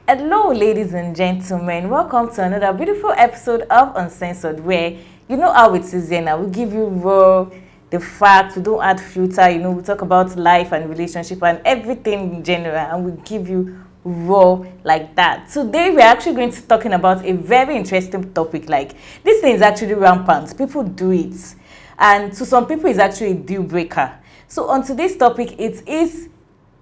Hello, ladies and gentlemen. Welcome to another beautiful episode of Uncensored, where you know how it is here now. We give you raw, the facts. We don't add filter. We talk about life and relationship and everything in general, and we give you raw like that. Today, we're actually going to be talking about a very interesting topic. Like, this thing is actually rampant. People do it, and to some people, it's actually a deal breaker. So, on today's topic, it is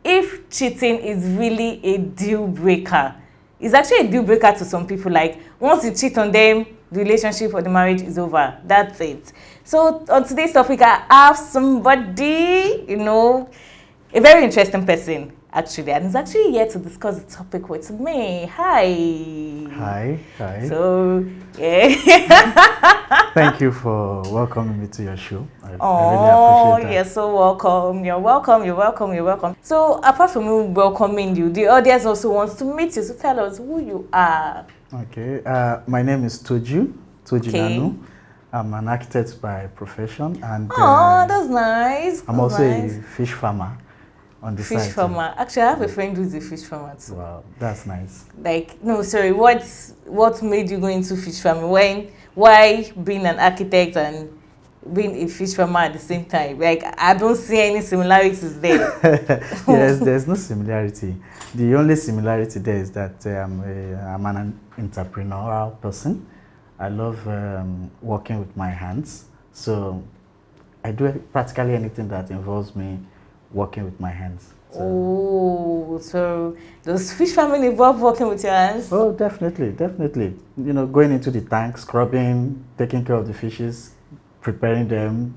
if cheating is really a deal breaker. It's actually a deal breaker to some people. Like, once you cheat on them, the relationship or the marriage is over. That's it. So on today's topic, I have somebody, a very interesting person actually, and he's actually here to discuss the topic with me. Hi. Hi. So yeah. Thank you for welcoming me to your show. I really appreciate that. You're so welcome. You're welcome. So apart from me welcoming you, the audience also wants to meet you. So tell us who you are. Okay. My name is Toju Okay. Nanu. I'm an architect by profession, and That's nice. I'm also a fish farmer on the side. Fish farmer. Actually, I have a friend who's a fish farmer too. Wow, that's nice. Like, no, sorry. What made you go into fish farming? Why being an architect and being a fish farmer at the same time? Like, I don't see any similarities there. Yes, there's no similarity. The only similarity there is that I'm an entrepreneurial person. I love working with my hands. So I do practically anything that involves me working with my hands. So does fish farming involve working with your hands? Oh, definitely. Going into the tank, scrubbing, taking care of the fishes, preparing them,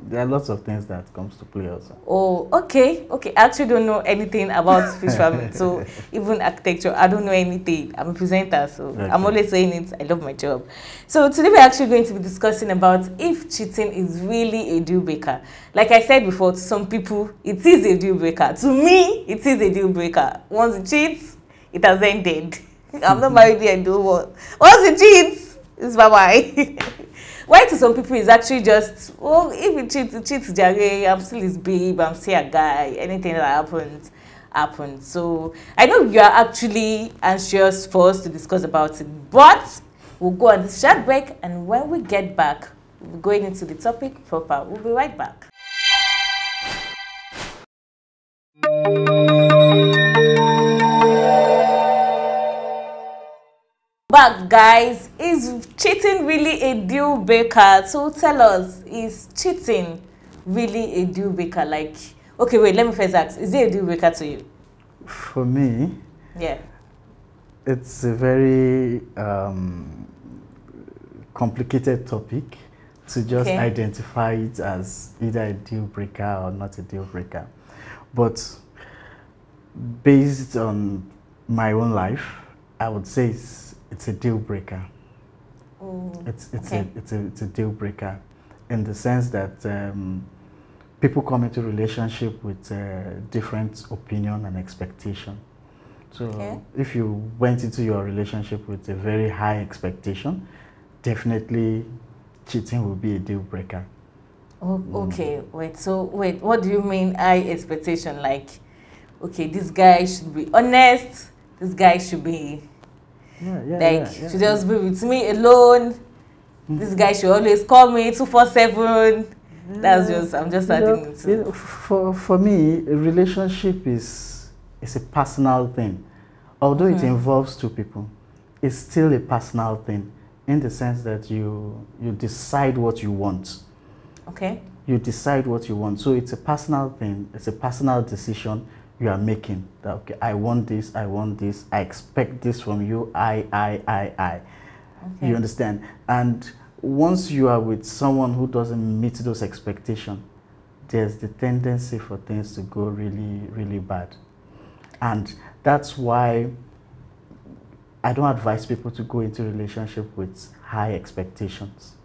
there are lots of things that comes to play also. Oh, okay. I actually don't know anything about fish farming. So even architecture, I don't know anything. I'm a presenter, so okay. I'm always saying it. I love my job. So today we're actually going to be discussing about if cheating is really a deal breaker. Like I said before, to some people, it is a deal breaker. To me, it is a deal breaker. Once you cheat, it has ended. I'm not married yet, do what? Once you cheat, it's bye-bye. Why to some people is actually just, if you cheat, Jare, I'm still his babe, I'm still a guy, anything that happens. So I know you are actually anxious for us to discuss about it, but we'll go on this short break, and when we get back, we'll be going into the topic proper. We'll be right back. But guys, is cheating really a deal breaker? So tell us, is cheating really a deal breaker? Like, okay, wait, let me first ask, is it a deal breaker to you? For me, yeah, it's a very complicated topic to just identify it as either a deal breaker or not a deal breaker. But based on my own life, I would say it's a deal breaker. It's a deal breaker in the sense that people come into relationship with different opinion and expectation. So if you went into your relationship with a very high expectation, definitely cheating will be a deal breaker. Okay, wait, what do you mean high expectation? Like, okay, this guy should be honest, this guy should be should just be with me alone. This guy should always call me 24/7. That's just, I'm just adding it to. For me, a relationship is a personal thing. Although it involves two people, it's still a personal thing in the sense that you decide what you want. Okay. You decide what you want. So it's a personal thing. It's a personal decision you are making. That, okay, I want this, I expect this from you, I. Okay. You understand? And once you are with someone who doesn't meet those expectations, there's the tendency for things to go really, really bad. And that's why I don't advise people to go into a relationship with high expectations.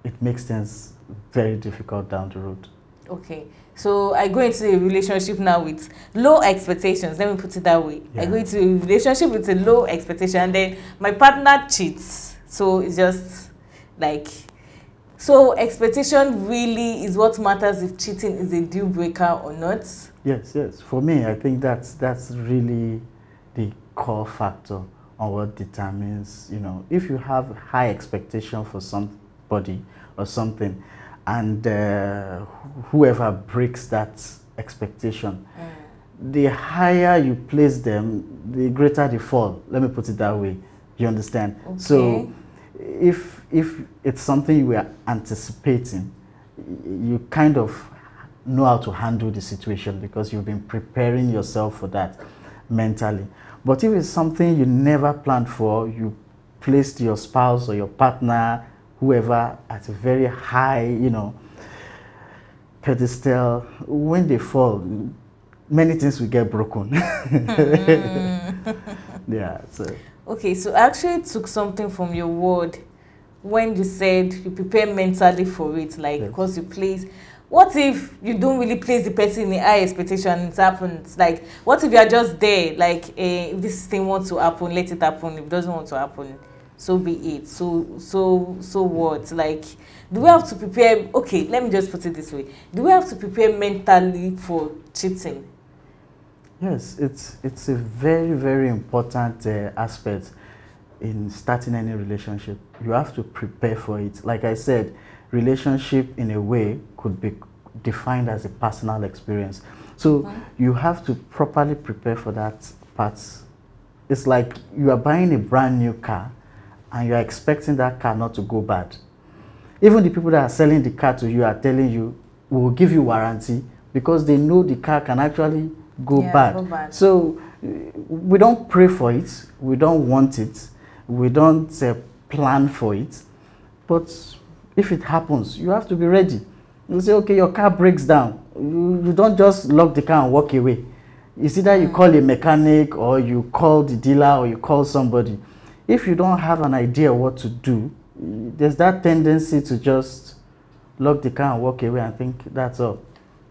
It makes things very difficult down the road. Okay. So I go into a relationship now with low expectations. Let me put it that way. Yeah. I go into a relationship with a low expectation, and then my partner cheats. So it's just like, so expectation really is what matters if cheating is a deal breaker or not? Yes. For me, I think that's really the core factor on what determines, you know, if you have high expectation for somebody or something, and whoever breaks that expectation, the higher you place them, the greater the fall. Let me put it that way. You understand? Okay. So if it's something you were anticipating, you kind of know how to handle the situation because you've been preparing yourself for that mentally. But if it's something you never planned for, you placed your spouse or your partner, whoever, at a very high, you know, pedestal, when they fall, many things will get broken. Yeah. So. Okay, so I actually took something from your word when you said you prepare mentally for it, like, Yes. because you place. What if you don't really place the person in a high expectation and it happens? Like, what if you are just there, like, if this thing wants to happen, let it happen. If it doesn't want to happen, so be it. So what? Like, do we have to prepare? Okay, let me just put it this way. Do we have to prepare mentally for cheating? Yes, it's a very, very important aspect in starting any relationship. You have to prepare for it. Like I said, relationship in a way could be defined as a personal experience. So you have to properly prepare for that part. It's like you are buying a brand new car and you are expecting that car not to go bad. Even the people that are selling the car to you are telling you, we will give you warranty, because they know the car can actually go bad. So we don't pray for it, we don't want it, we don't plan for it, but if it happens, you have to be ready. You say, okay, your car breaks down, you don't just lock the car and walk away. It's either you call a mechanic or you call the dealer or you call somebody. If you don't have an idea what to do, there's that tendency to just lock the car and walk away and think that's all.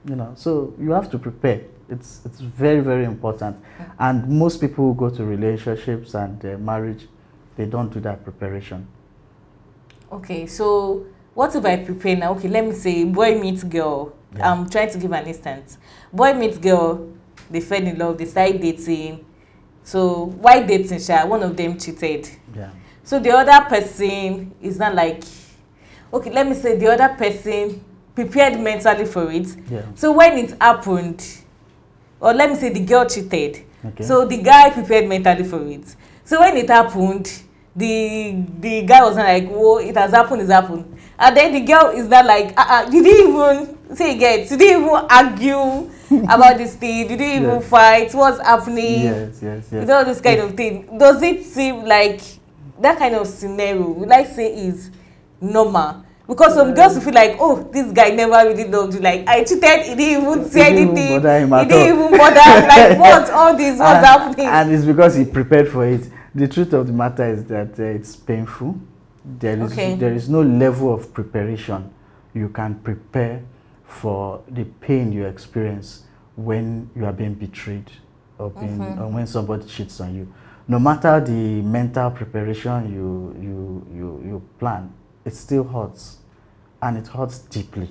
You know, so you have to prepare. It's very, very important. And most people who go to relationships and marriage, they don't do that preparation. Okay, so what if I prepare now? Okay, let me say boy meets girl. Yeah. I'm trying to give an instance. Boy meets girl, they fell in love, they started dating. So why dating, Sha? One of them cheated. Yeah. So the other person is not like, okay, let me say the other person prepared mentally for it. Yeah. So when it happened, or let me say the girl cheated. Okay. So the guy prepared mentally for it. So when it happened, the guy was not like, oh, it has happened, it's happened. And then the girl is not like, you didn't even say it, you didn't even argue about this thing, you didn't even fight, what's happening? Yes. You know, this kind of thing. Does it seem like that kind of scenario, would I say, is normal? Because some girls feel like, oh, this guy never really loved you. Like, I cheated, he didn't even say anything. He didn't even bother. Like, what? All this, what's happening? And it's because he prepared for it. The truth of the matter is that it's painful. There is no level of preparation you can prepare for the pain you experience when you are being betrayed or when somebody cheats on you. No matter the mental preparation you plan, it still hurts, and it hurts deeply.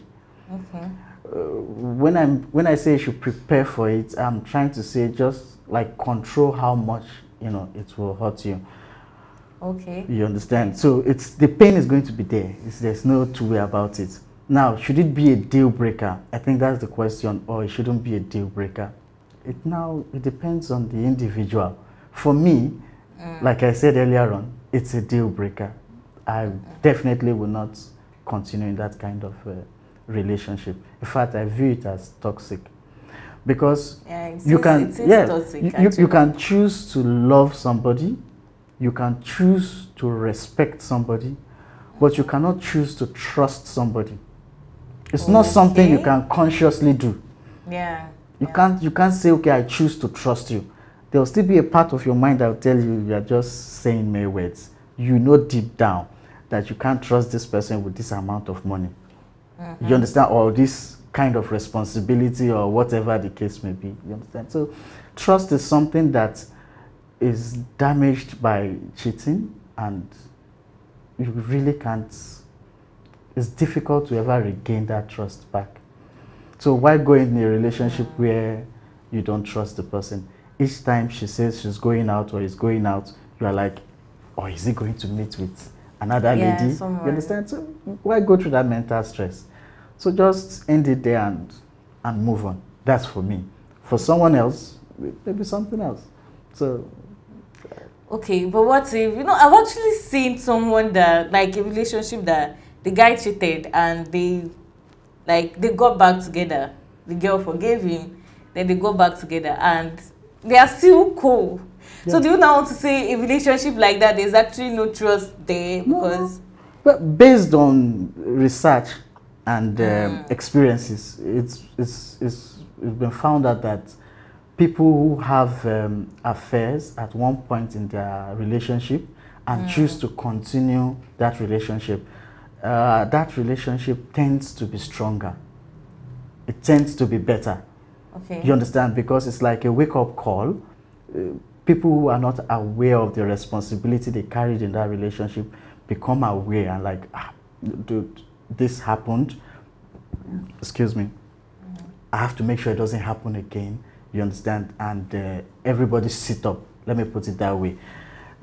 When I say you should prepare for it, I'm trying to say just like control how much it will hurt you. Okay. You understand? So the pain is going to be there. There's no two way about it. Now, should it be a deal breaker? I think that's the question. Or it shouldn't be a deal breaker. It depends on the individual. For me, like I said earlier on, it's a deal breaker. I definitely will not continue in that kind of relationship. In fact, I view it as toxic, because you can choose to love somebody, you can choose to respect somebody, but you cannot choose to trust somebody. It's not something you can consciously do. You can't say, okay, I choose to trust you. There will still be a part of your mind that will tell you are just saying mere words. You know deep down that you can't trust this person with this amount of money. You understand? Or this kind of responsibility, or whatever the case may be. You understand? So trust is something that is damaged by cheating, and you really can't, it's difficult to ever regain that trust back. So why go in a relationship where you don't trust the person? each time she says she's going out or is going out, you are like, or is he going to meet with another lady? Someone. You understand? So why go through that mental stress? So just end it there and move on. That's for me. For someone else, maybe something else. So. Okay, but what if, I've actually seen someone that, like, a relationship that the guy cheated and they got back together. The girl forgave him, then they got back together and they are still cool. Yeah. So do you now want to say a relationship like that, there's actually no trust there? Because... But based on research and experiences, it's been found out that people who have affairs at one point in their relationship and choose to continue that relationship tends to be stronger. It tends to be better. Okay. You understand? Because it's like a wake-up call. People who are not aware of the responsibility they carried in that relationship become aware and like, dude, this happened. Excuse me. I have to make sure it doesn't happen again. You understand? And everybody sit up. Let me put it that way.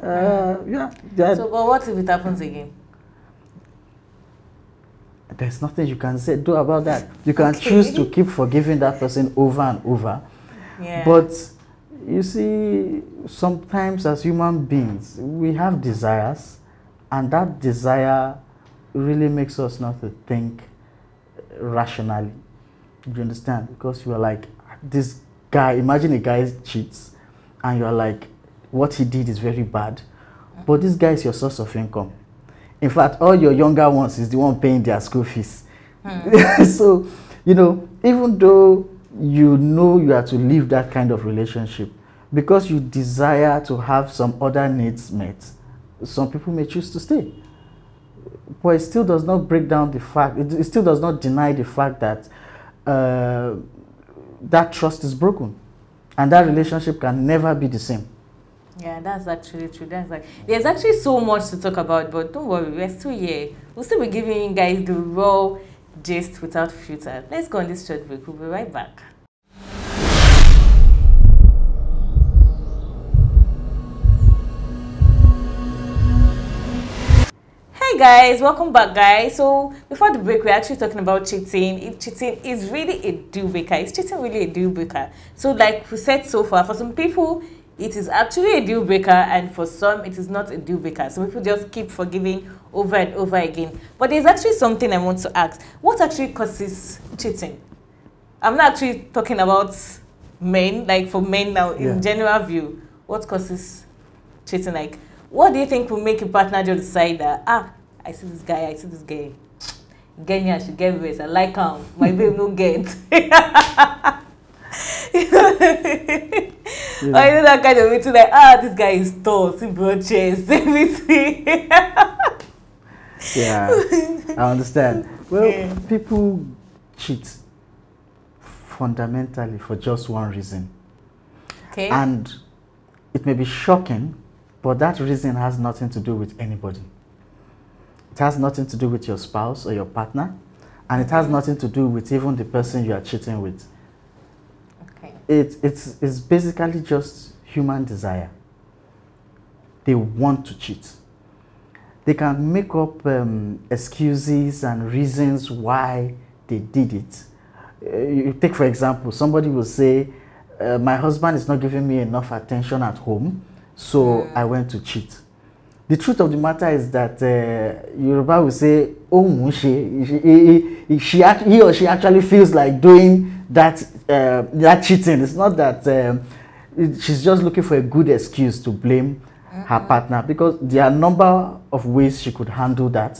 Yeah. So, but what if it happens again? There's nothing you can do about that. You can choose to keep forgiving that person over and over. Yeah. But you see, sometimes as human beings, we have desires, and that desire really makes us not to think rationally. Do you understand? Because you are like, this guy, imagine a guy cheats, and you are like, what he did is very bad, but this guy is your source of income. In fact, all your younger ones is the one paying their school fees. So, even though you know you have to leave that kind of relationship, because you desire to have some other needs met, some people may choose to stay. But it still does not break down the fact, it still does not deny the fact that that trust is broken. And that relationship can never be the same. Yeah, that's actually true. There's actually so much to talk about, but don't worry, we're still here. We'll still be giving you guys the raw gist without filter. Let's go on this short break. We'll be right back. Hey guys, welcome back guys. So before the break, we're actually talking about cheating. If cheating is really a deal breaker, is cheating really a deal breaker? So like we said so far, for some people it is actually a deal breaker, and for some it is not a deal breaker. Some people just keep forgiving over and over again. But there's actually something I want to ask. What actually causes cheating? I'm not actually talking about men, like for men now, in general view. What causes cheating? Like, what do you think will make a partner just decide that, I see this guy, get me, I should get rest, I like him, my babe no get. I know that kind of way too, like, this guy is tall, see broad chest, everything. Yeah, I understand. Well, people cheat fundamentally for just one reason. Okay. And it may be shocking, but that reason has nothing to do with anybody. It has nothing to do with your spouse or your partner, and it has nothing to do with even the person you are cheating with. Okay. It's basically just human desire. They want to cheat. They can make up excuses and reasons why they did it. You take, for example, somebody will say, my husband is not giving me enough attention at home, so I went to cheat. The truth of the matter is that Yoruba will say, oh, he or she actually feels like doing that cheating. It's not that she's just looking for a good excuse to blame her partner, because there are a number of ways she could handle that.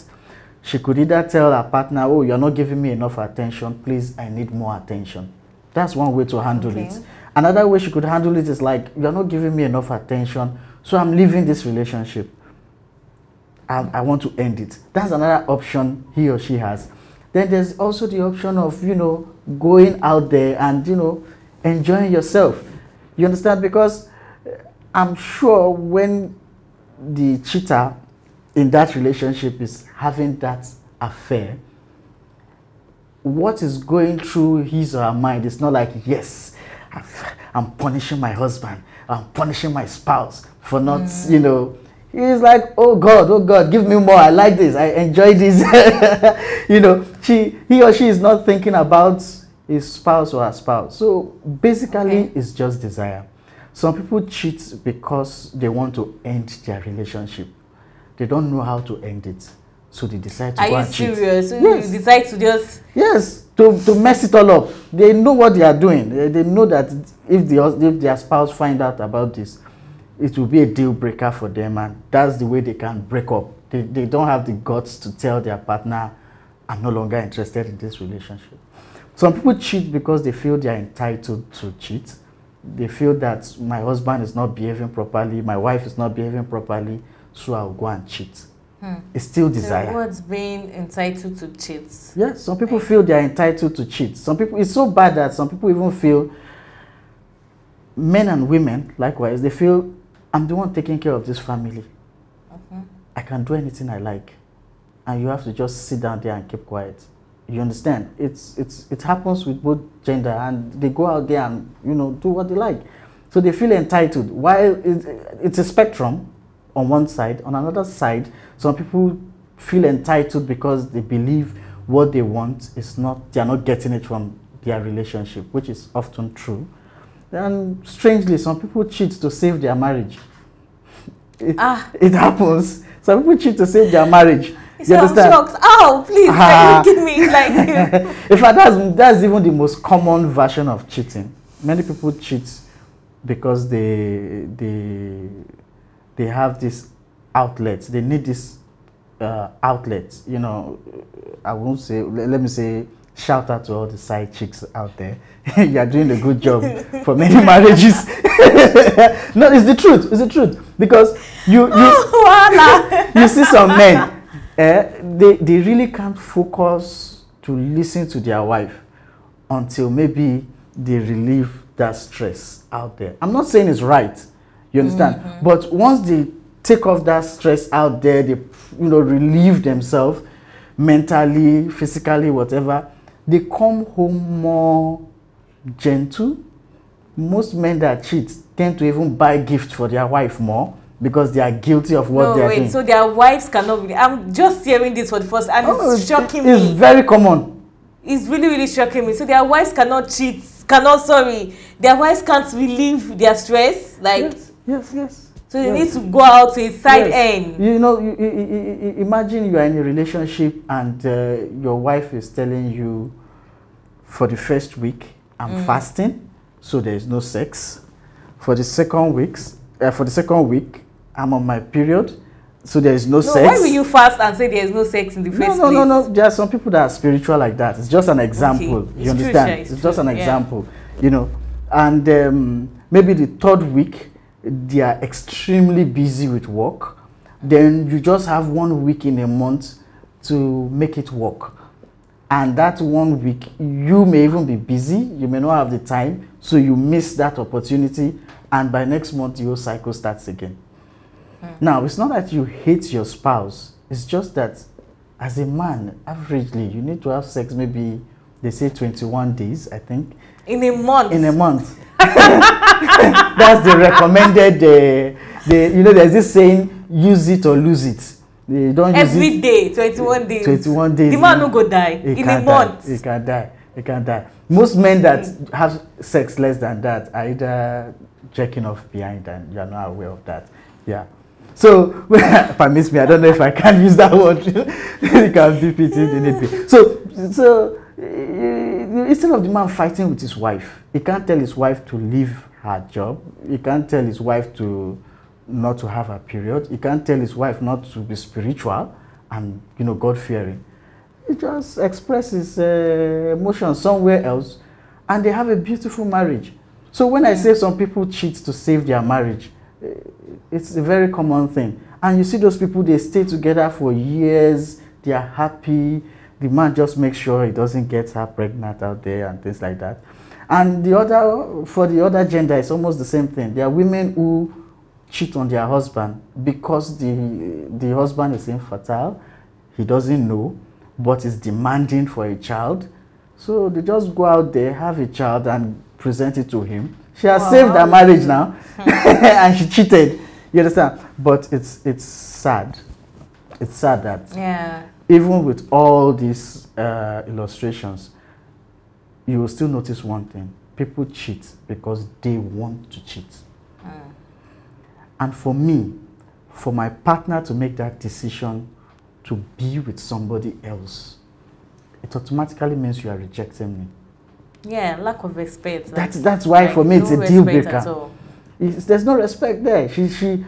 She could either tell her partner, oh, you're not giving me enough attention, please, I need more attention. That's one way to handle it. Another way she could handle it is like, you're not giving me enough attention, so I'm leaving this relationship. I want to end it. That's another option he or she has. Then there's also the option of, going out there and, enjoying yourself. You understand? Because I'm sure when the cheater in that relationship is having that affair, what is going through his or her mind is not like, yes, I'm punishing my husband, I'm punishing my spouse for not, you know. He's like, oh God, give me more. I like this. I enjoy this. You know, he or she is not thinking about his spouse or her spouse. So basically, it's just desire. Some people cheat because they want to end their relationship. They don't know how to end it. So they decide to go and cheat. Are you serious? So yes. You decide to just... Yes, to mess it all up. They know what they are doing. They know that if their spouse find out about this, it will be a deal breaker for them, and that's the way they can break up. They don't have the guts to tell their partner, I'm no longer interested in this relationship. Some people cheat because they feel they are entitled to cheat. They feel that my husband is not behaving properly, my wife is not behaving properly, so I'll go and cheat. It's still desire. So what's being entitled to cheat? Yes, some people feel they are entitled to cheat. Some people, it's so bad that some people even feel, men and women likewise, they feel, I'm the one taking care of this family. I can do anything I like. And you have to just sit down there and keep quiet. You understand? It happens with both gender, and they go out there and, you know, do what they like. So they feel entitled. While it's a spectrum on one side, on another side, some people feel entitled because they believe what they want is not, they are not getting it from their relationship, which is often true. And strangely, some people cheat to save their marriage. It happens. Some people cheat to save their marriage. You understand? I'm shocked. Oh, please, can you give me like... In fact, that's even the most common version of cheating. Many people cheat because they have this outlet. They need this outlet. You know, I won't say, let me say, shout out to all the side chicks out there. You are doing a good job for many marriages. No, it's the truth. It's the truth. Because you see some men, they really can't focus to listen to their wife until maybe they relieve that stress out there. I'm not saying it's right. You understand? But once they take off that stress out there, they, you know, relieve themselves mentally, physically, whatever, they come home more gentle. Most men that cheat tend to even buy gifts for their wife more because they are guilty of what they are doing. So their wives cannot really... I'm just hearing this for the first time, and it's shocking me. It's very common. It's really, really shocking me. So their wives cannot cheat, their wives can't relieve their stress. Like, yes. So they need to go out to a side end. You know, imagine you are in a relationship and your wife is telling you, for the first week, I'm fasting, so there is no sex. For the second week, I'm on my period, so there is no sex. Why will you fast and say there is no sex in the first place? No. There are some people that are spiritual like that. It's just an example. Okay. You understand? It's just an example. You know, and maybe the third week, they are extremely busy with work. Then you just have 1 week in a month to make it work. And that 1 week, you may even be busy. You may not have the time. So you miss that opportunity. And by next month, your cycle starts again. Now, it's not that you hate your spouse. It's just that as a man, averagely, you need to have sex maybe, they say 21 days, I think. In a month? In a month. That's the recommended, you know, there's this saying, use it or lose it. They don't every use it. Day, 21 days. 21 days. The man will go die in a month. He can die. Most men that have sex less than that are either jerking off behind and you're not aware of that. Yeah. So, permit me, I don't know if I can use that word. You can beep it in the need. So instead of the man fighting with his wife, he can't tell his wife to leave her job. He can't tell his wife not to have a period. He can't tell his wife not to be spiritual and, you know, God-fearing. He just expresses emotions somewhere else, and they have a beautiful marriage. So when I say some people cheat to save their marriage, it's a very common thing. And you see those people, they stay together for years, they are happy, the man just makes sure he doesn't get her pregnant out there and things like that. And for the other gender, it's almost the same thing. There are women who cheat on their husband because the husband is infertile, he doesn't know, but is demanding for a child. So they just go out there, have a child and present it to him. She has saved her marriage now, and she cheated. You understand? But it's sad. It's sad that even with all these illustrations, you will still notice one thing. People cheat because they want to cheat. And for me, for my partner to make that decision to be with somebody else, it automatically means you are rejecting me. Yeah, lack of respect. That's why for me it's a deal breaker. There's no respect there. She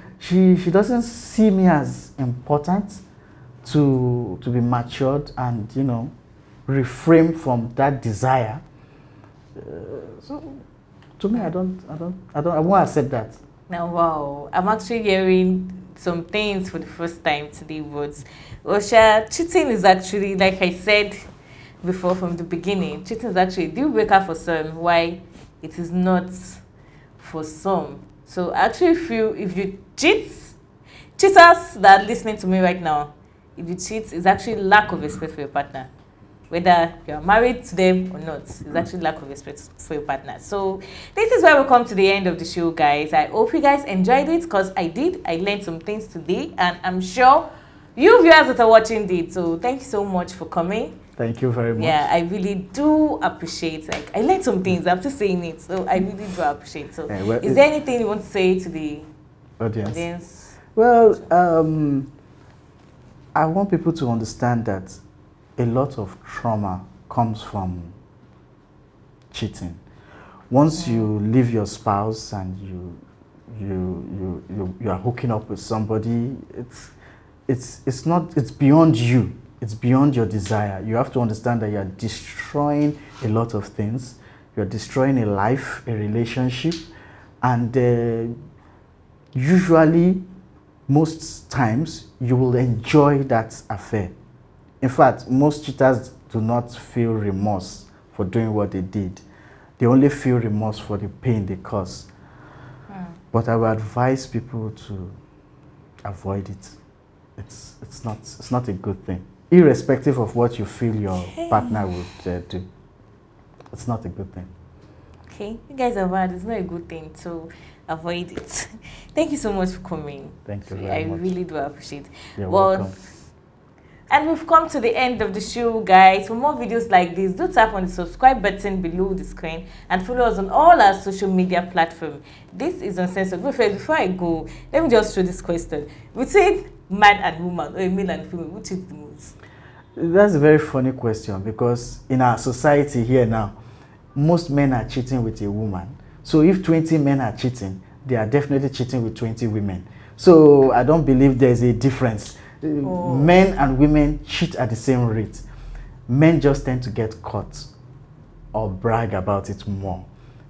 doesn't see me as important to be matured and, you know, refrain from that desire. So to me, I won't accept that. Now, wow, I'm actually hearing some things for the first time today. Cheating is actually, like I said before from the beginning, cheating is actually a deal breaker for some, why it is not for some. So I actually feel if you cheaters that are listening to me right now, if you cheat, it's actually lack of respect for your partner. Whether you are married to them or not, it's actually lack of respect for your partner. So this is where we come to the end of the show, guys. I hope you guys enjoyed it, because I did. I learned some things today, and I'm sure you viewers that are watching did. So thank you so much for coming. Thank you very much. Yeah, I really do appreciate. Like, I learned some things. I'm just saying it. So I really do appreciate. So is there anything you want to say to the audience? Well, I want people to understand that a lot of trauma comes from cheating. Once you leave your spouse and you are hooking up with somebody, it's beyond you. It's beyond your desire. You have to understand that you are destroying a lot of things. You are destroying a life, a relationship, and usually, most times, you will enjoy that affair. In fact, most cheaters do not feel remorse for doing what they did. They only feel remorse for the pain they cause. But I would advise people to avoid it. It's not a good thing. Irrespective of what you feel your partner would do. It's not a good thing. Okay, you guys have heard, it's not a good thing, so avoid it. Thank you so much for coming. Thank you very much. I really do appreciate it. You're welcome. And we've come to the end of the show, guys. For more videos like this, do tap on the subscribe button below the screen and follow us on all our social media platforms. This is Uncensored. Before I go, let me just show this question. Between man and woman, or male and female, which is the most? That's a very funny question, because in our society here now, most men are cheating with a woman. So if 20 men are cheating, they are definitely cheating with 20 women. So I don't believe there's a difference. Men and women cheat at the same rate. Men just tend to get caught or brag about it more.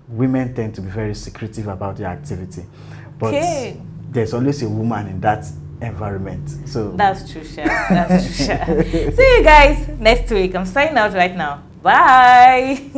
Women tend to be very secretive about their activity. But there's always a woman in that environment. So that's true, Sha. That's true, Sha. See you guys next week. I'm signing out right now. Bye.